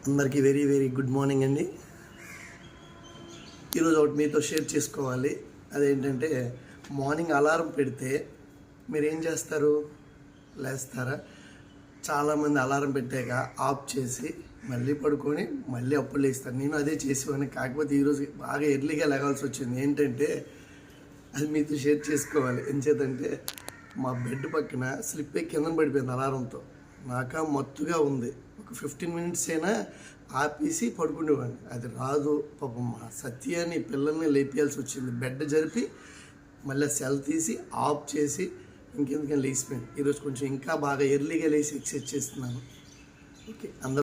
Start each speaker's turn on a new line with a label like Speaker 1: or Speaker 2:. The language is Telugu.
Speaker 1: అందరికీ వెరీ వెరీ గుడ్ మార్నింగ్ అండి. ఈరోజు ఒకటి మీతో షేర్ చేసుకోవాలి. అదేంటంటే మార్నింగ్ అలారం పెడితే మీరు ఏం చేస్తారు? లేస్తారా? చాలామంది అలారం పెట్టాక ఆఫ్ చేసి మళ్ళీ పడుకొని మళ్ళీ అప్పుడు లేస్తారు. నేను అదే చేసేవాడిని. కాకపోతే ఈరోజు బాగా ఎర్లీగా లేగాల్సి వచ్చింది. ఏంటంటే అది మీతో షేర్ చేసుకోవాలి. ఎంచేతంటే మా బెడ్ పక్కన స్లిప్ అయ్యి కింద పడిపోయింది అలారంతో. నాకా మత్తుగా ఉంది. ఒక 15 మినిట్స్ అయినా ఆపేసి పడుకునేవాడిని. అది రాదు. పాపం మా సత్యాన్ని పిల్లల్ని లేపేయాల్సి వచ్చింది. బెడ్ జరిపి మళ్ళీ సెల్ తీసి ఆఫ్ చేసి ఇంకెందుకని లేచిపోయింది. ఈరోజు కొంచెం ఇంకా బాగా ఎర్లీగా లేచి ఎక్సర్సైజ్ చేస్తున్నాను. ఓకే, అందరూ